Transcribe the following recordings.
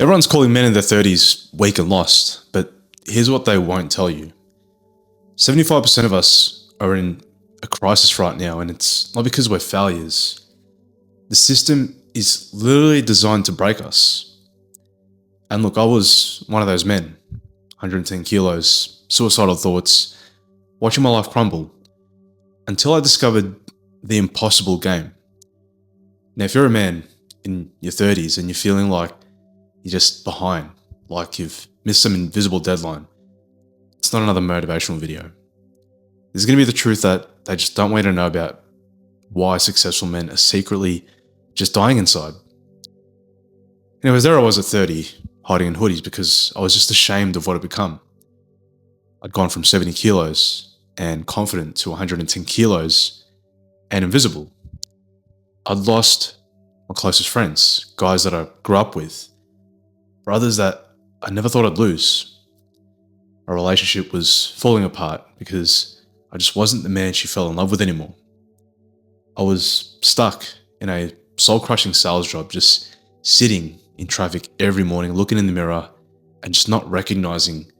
Everyone's calling men in their 30s weak and lost, but here's what they won't tell you. 75% of us are in a crisis right now, and it's not because we're failures. The system is literally designed to break us. And look, I was one of those men, 110 kilos, suicidal thoughts, watching my life crumble, until I discovered the impossible game. Now, if you're a man in your 30s and you're feeling like you're just behind, like you've missed some invisible deadline, it's not another motivational video. There's going to be the truth that they just don't want you to know about why successful men are secretly just dying inside. Anyways, there I was at 30, hiding in hoodies because I was just ashamed of what I'd become. I'd gone from 70 kilos and confident to 110 kilos and invisible. I'd lost my closest friends, guys that I grew up with, brothers that I never thought I'd lose. Our relationship was falling apart because I just wasn't the man she fell in love with anymore. I was stuck in a soul-crushing sales job, just sitting in traffic every morning, looking in the mirror and just not recognizing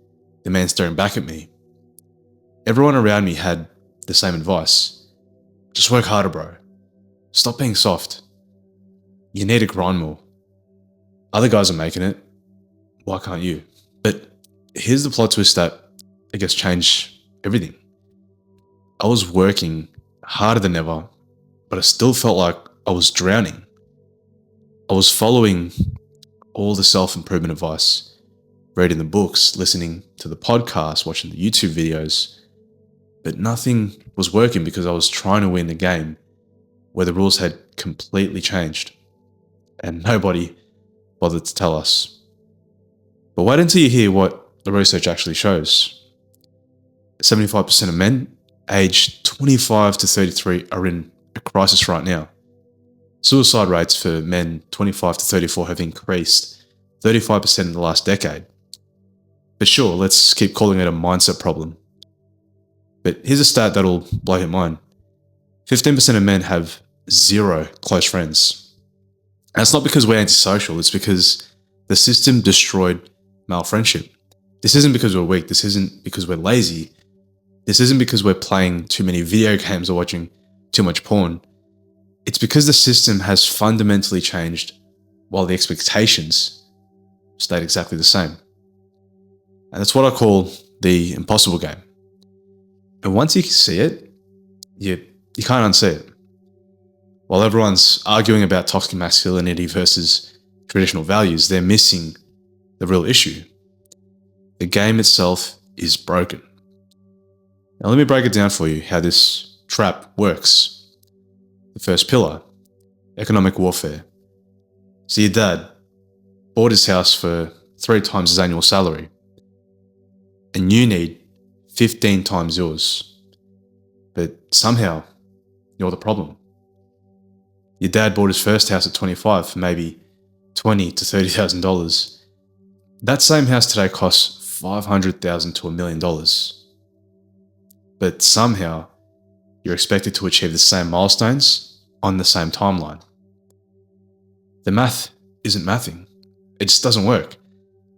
the man staring back at me. Everyone around me had the same advice. Just work harder, bro. Stop being soft. You need to grind more. Other guys are making it. Why can't you? But here's the plot twist that, I guess, changed everything. I was working harder than ever, but I still felt like I was drowning. I was following all the self-improvement advice, reading the books, listening to the podcast, watching the YouTube videos, but nothing was working because I was trying to win a game where the rules had completely changed and nobody bothered to tell us. But wait until you hear what the research actually shows. 75% of men aged 25 to 33 are in a crisis right now. Suicide rates for men 25 to 34 have increased 35% in the last decade. But sure, let's keep calling it a mindset problem. But here's a stat that'll blow your mind. 15% of men have zero close friends. And it's not because we're antisocial, it's because the system destroyed male friendship. This isn't because we're weak, this isn't because we're lazy, this isn't because we're playing too many video games or watching too much porn. It's because the system has fundamentally changed while the expectations stayed exactly the same. And that's what I call the impossible game. And once you see it, you can't unsee it. While everyone's arguing about toxic masculinity versus traditional values, they're missing the real issue. The game itself is broken. Now let me break it down for you how this trap works. The first pillar, economic warfare. So your dad bought his house for 3 times his annual salary, and you need 15 times yours. But somehow, you're the problem. Your dad bought his first house at 25 for maybe $20,000 to $30,000. That same house today costs $500,000 to $1 million. But somehow, you're expected to achieve the same milestones on the same timeline. The math isn't mathing. It just doesn't work.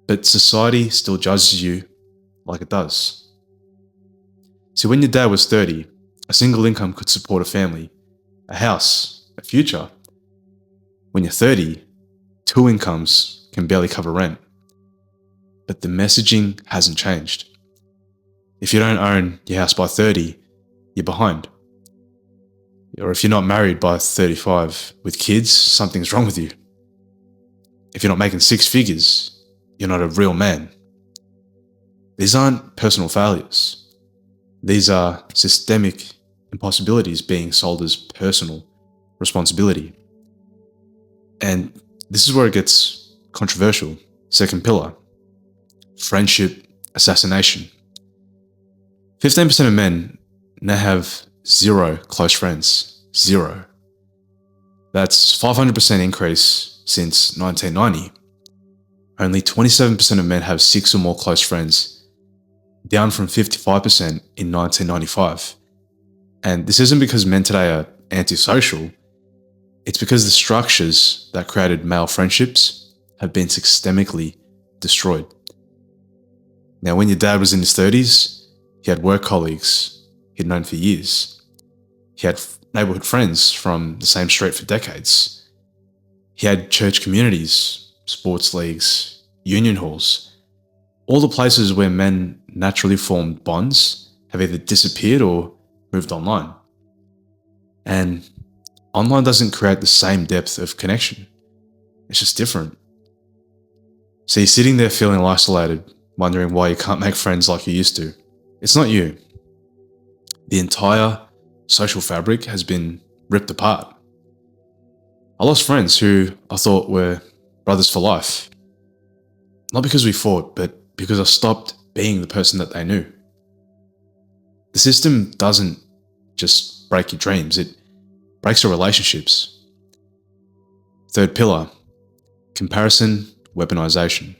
But society still judges you like it does. See, when your dad was 30, a single income could support a family, a house, a future. When you're 30, 2 incomes can barely cover rent. But the messaging hasn't changed. If you don't own your house by 30, you're behind. Or if you're not married by 35 with kids, something's wrong with you. If you're not making 6 figures, you're not a real man. These aren't personal failures. These are systemic impossibilities being sold as personal responsibility. And this is where it gets controversial. Second pillar, friendship assassination. 15% of men now have 0 close friends. 0. That's 500% increase since 1990. Only 27% of men have 6 or more close friends, down from 55% in 1995. And this isn't because men today are antisocial. It's because the structures that created male friendships have been systemically destroyed. Now, when your dad was in his 30s, he had work colleagues he'd known for years. He had neighborhood friends from the same street for decades. He had church communities, sports leagues, union halls. All the places where men naturally formed bonds have either disappeared or moved online. And online doesn't create the same depth of connection. It's just different. So you're sitting there feeling isolated, wondering why you can't make friends like you used to. It's not you. The entire social fabric has been ripped apart. I lost friends who I thought were brothers for life. Not because we fought, but because I stopped being the person that they knew. The system doesn't just break your dreams, it breaks your relationships. Third pillar, comparison, weaponization.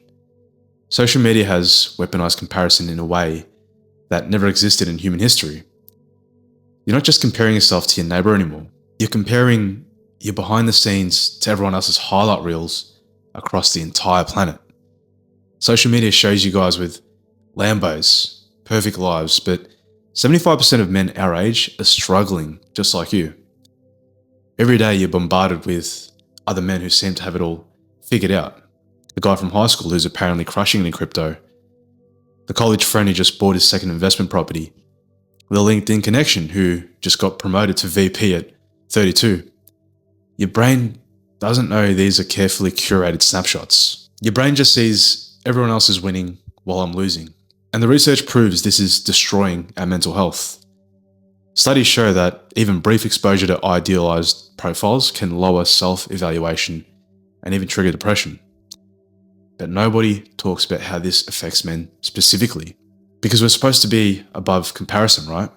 Social media has weaponized comparison in a way that never existed in human history. You're not just comparing yourself to your neighbor anymore. You're comparing your behind the scenes to everyone else's highlight reels across the entire planet. Social media shows you guys with Lambos, perfect lives, but 75% of men our age are struggling just like you. Every day you're bombarded with other men who seem to have it all figured out. The guy from high school who's apparently crushing it in crypto. The college friend who just bought his second investment property. The LinkedIn connection who just got promoted to VP at 32. Your brain doesn't know these are carefully curated snapshots. Your brain just sees everyone else is winning while I'm losing. And the research proves this is destroying our mental health. Studies show that even brief exposure to idealized profiles can lower self-evaluation and even trigger depression. But nobody talks about how this affects men specifically. Because we're supposed to be above comparison, right?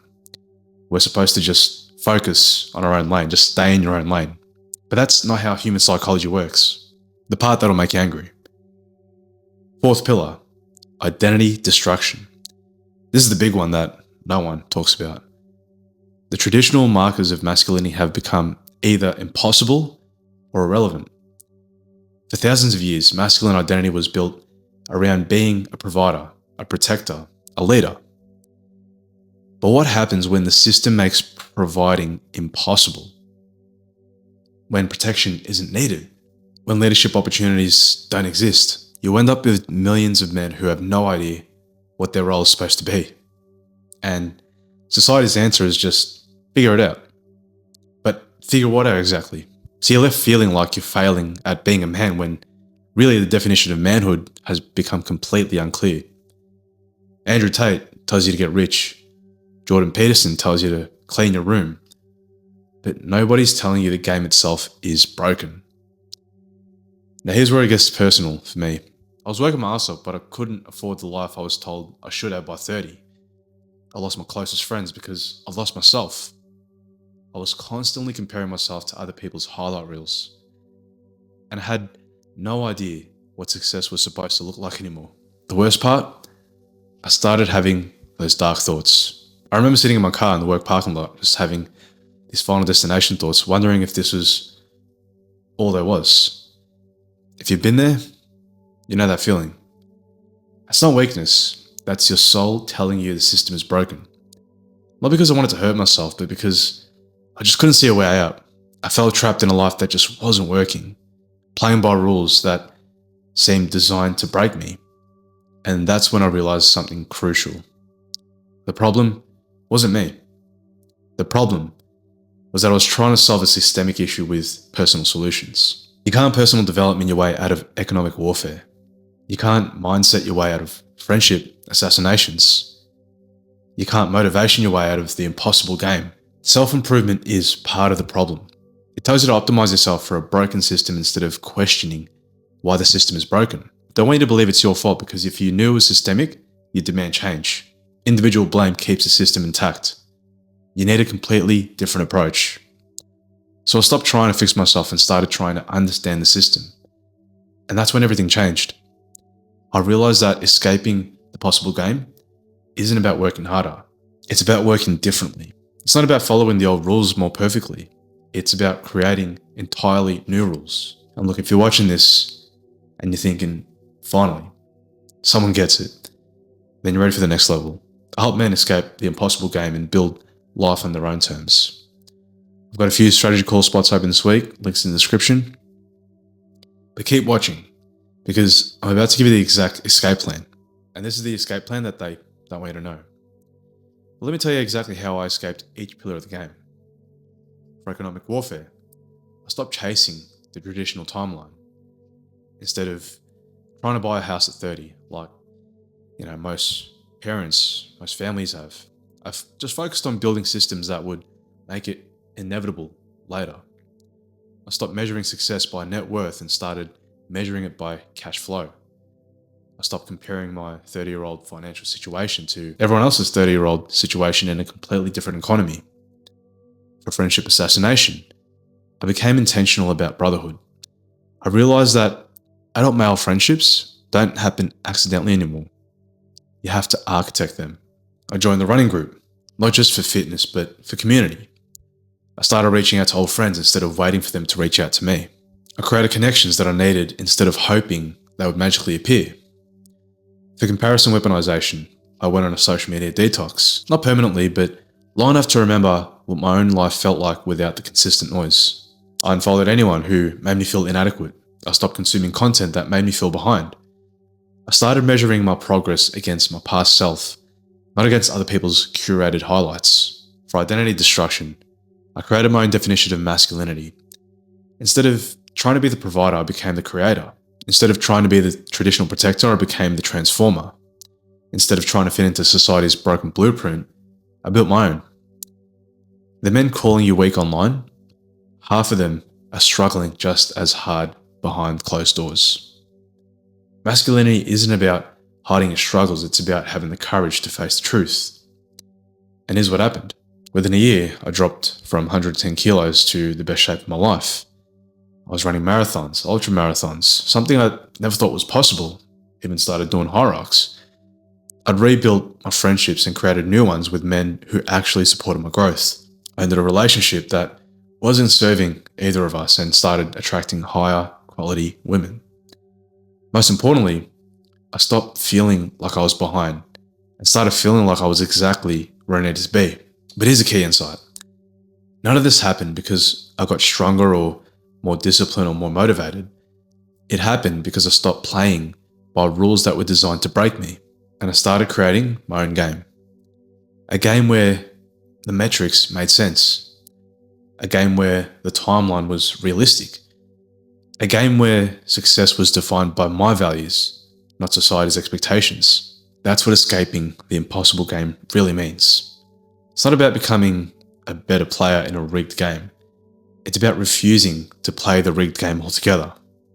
We're supposed to just focus on our own lane, just stay in your own lane. But that's not how human psychology works. The part that'll make you angry. Fourth pillar, identity destruction. This is the big one that no one talks about. The traditional markers of masculinity have become either impossible or irrelevant. For thousands of years, masculine identity was built around being a provider, a protector, a leader. But what happens when the system makes providing impossible? When protection isn't needed? When leadership opportunities don't exist? You end up with millions of men who have no idea what their role is supposed to be. And society's answer is just figure it out. But figure what out exactly? So you're left feeling like you're failing at being a man when really the definition of manhood has become completely unclear. Andrew Tate tells you to get rich. Jordan Peterson tells you to clean your room. But nobody's telling you the game itself is broken. Now here's where it gets personal for me. I was working my ass off, but I couldn't afford the life I was told I should have by 30. I lost my closest friends because I lost myself. I was constantly comparing myself to other people's highlight reels. And I had no idea what success was supposed to look like anymore. The worst part? I started having those dark thoughts. I remember sitting in my car in the work parking lot, just having these final destination thoughts, wondering if this was all there was. If you've been there, you know that feeling. That's not weakness. That's your soul telling you the system is broken. Not because I wanted to hurt myself, but because I just couldn't see a way out. I felt trapped in a life that just wasn't working, playing by rules that seemed designed to break me. And that's when I realized something crucial. The problem wasn't me. The problem was that I was trying to solve a systemic issue with personal solutions. You can't personal development your way out of economic warfare. You can't mindset your way out of friendship assassinations. You can't motivation your way out of the impossible game. Self-improvement is part of the problem. It tells you to optimize yourself for a broken system instead of questioning why the system is broken. Don't want you to believe it's your fault, because if you knew it was systemic, you'd demand change. Individual blame keeps the system intact. You need a completely different approach. So I stopped trying to fix myself and started trying to understand the system. And that's when everything changed. I realized that escaping the possible game isn't about working harder. It's about working differently. It's not about following the old rules more perfectly. It's about creating entirely new rules. And look, if you're watching this and you're thinking, finally, someone gets it. Then you're ready for the next level. I help men escape the impossible game and build life on their own terms. I've got a few strategy call spots open this week, links in the description. But keep watching, because I'm about to give you the exact escape plan. And this is the escape plan that they don't want you to know. But let me tell you exactly how I escaped each pillar of the game. For economic warfare, I stopped chasing the traditional timeline. Instead of trying to buy a house at 30, like most parents, most families have, I've just focused on building systems that would make it inevitable later. I stopped measuring success by net worth and started measuring it by cash flow. I stopped comparing my 30-year-old financial situation to everyone else's 30-year-old situation in a completely different economy. For friendship assassination, I became intentional about brotherhood. I realized that adult male friendships don't happen accidentally anymore. You have to architect them. I joined the running group, not just for fitness, but for community. I started reaching out to old friends instead of waiting for them to reach out to me. I created connections that I needed instead of hoping they would magically appear. For comparison weaponization, I went on a social media detox, not permanently, but long enough to remember what my own life felt like without the consistent noise. I unfollowed anyone who made me feel inadequate. I stopped consuming content that made me feel behind. I started measuring my progress against my past self, not against other people's curated highlights. For identity destruction, I created my own definition of masculinity. Instead of trying to be the provider, I became the creator. Instead of trying to be the traditional protector, I became the transformer. Instead of trying to fit into society's broken blueprint, I built my own. The men calling you weak online, half of them are struggling just as hard behind closed doors. Masculinity isn't about hiding your struggles, it's about having the courage to face the truth. And here's what happened. Within a year, I dropped from 110 kilos to the best shape of my life. I was running marathons, ultra marathons, something I never thought was possible, even started doing high rocks. I'd rebuilt my friendships and created new ones with men who actually supported my growth. I ended a relationship that wasn't serving either of us and started attracting higher quality women. Most importantly, I stopped feeling like I was behind and started feeling like I was exactly where I needed to be. But here's the key insight. None of this happened because I got stronger or more disciplined or more motivated. It happened because I stopped playing by rules that were designed to break me, and I started creating my own game. A game where the metrics made sense. A game where the timeline was realistic. A game where success was defined by my values, not society's expectations. That's what escaping the impossible game really means. It's not about becoming a better player in a rigged game. It's about refusing to play the rigged game altogether.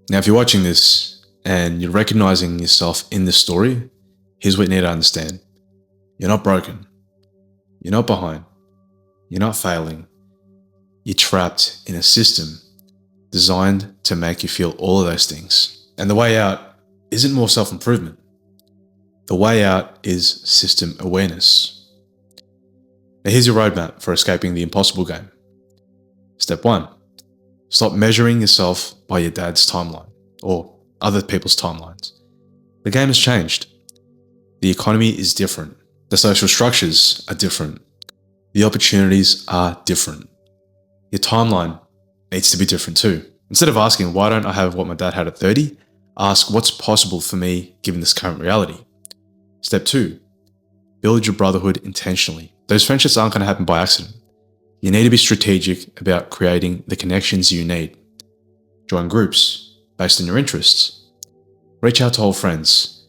Now, if you're watching this and you're recognizing yourself in this story, here's what you need to understand. You're not broken. You're not behind. You're not failing. You're trapped in a system designed to make you feel all of those things. And the way out isn't more self-improvement. The way out is system awareness. Now, here's your roadmap for escaping the impossible game. Step 1. Stop measuring yourself by your dad's timeline or other people's timelines. The game has changed. The economy is different. The social structures are different. The opportunities are different. Your timeline needs to be different too. Instead of asking, why don't I have what my dad had at 30? Ask, what's possible for me given this current reality? Step 2. Build your brotherhood intentionally. Those friendships aren't going to happen by accident. You need to be strategic about creating the connections you need. Join groups based on your interests. Reach out to old friends.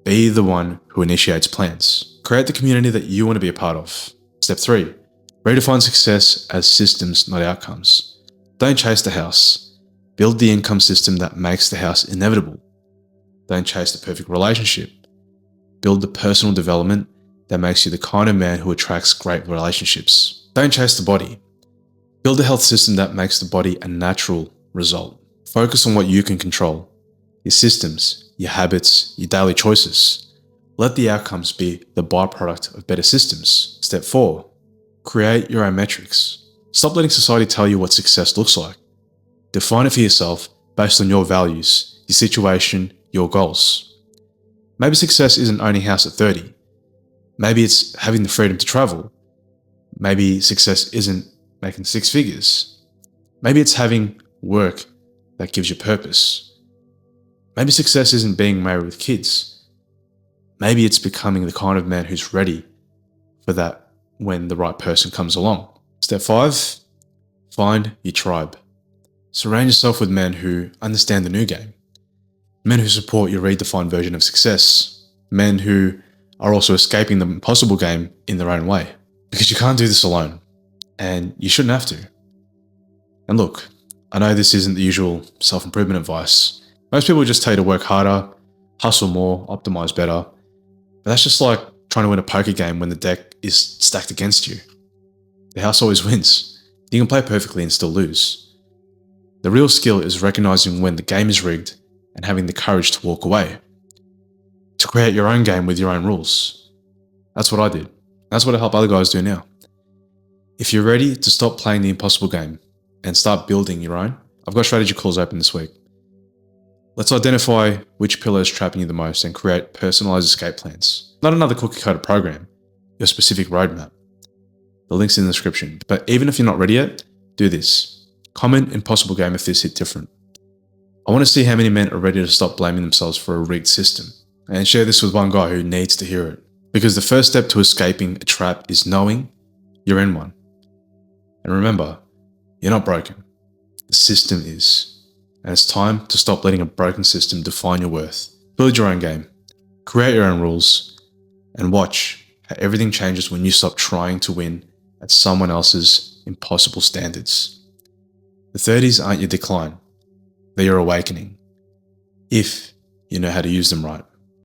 Be the one who initiates plans. Create the community that you want to be a part of. Step 3. Redefine success as systems, not outcomes. Don't chase the house. Build the income system that makes the house inevitable. Don't chase the perfect relationship. Build the personal development that makes you the kind of man who attracts great relationships. Don't chase the body. Build a health system that makes the body a natural result. Focus on what you can control. Your systems, your habits, your daily choices. Let the outcomes be the byproduct of better systems. Step 4. Create your own metrics. Stop letting society tell you what success looks like. Define it for yourself based on your values, your situation, your goals. Maybe success isn't owning a house at 30. Maybe it's having the freedom to travel. Maybe success isn't making six figures. Maybe it's having work that gives you purpose. Maybe success isn't being married with kids. Maybe it's becoming the kind of man who's ready for that when the right person comes along. Step 5, find your tribe. Surround yourself with men who understand the new game. Men who support your redefined version of success. Men who are also escaping the impossible game in their own way. Because you can't do this alone, and you shouldn't have to. And look, I know this isn't the usual self-improvement advice. Most people just tell you to work harder, hustle more, optimize better. But that's just like trying to win a poker game when the deck is stacked against you. The house always wins. You can play perfectly and still lose. The real skill is recognizing when the game is rigged and having the courage to walk away. To create your own game with your own rules. That's what I did. That's what I help other guys do now. If you're ready to stop playing the impossible game and start building your own, I've got strategy calls open this week. Let's identify which pillar is trapping you the most and create personalized escape plans. Not another cookie-cutter program, your specific roadmap. The link's in the description. But even if you're not ready yet, do this. Comment impossible game if this hit different. I want to see how many men are ready to stop blaming themselves for a rigged system. And share this with one guy who needs to hear it. Because the first step to escaping a trap is knowing you're in one. And remember, you're not broken. The system is. And it's time to stop letting a broken system define your worth. Build your own game. Create your own rules. And watch how everything changes when you stop trying to win at someone else's impossible standards. The 30s aren't your decline. They're your awakening. If you know how to use them right.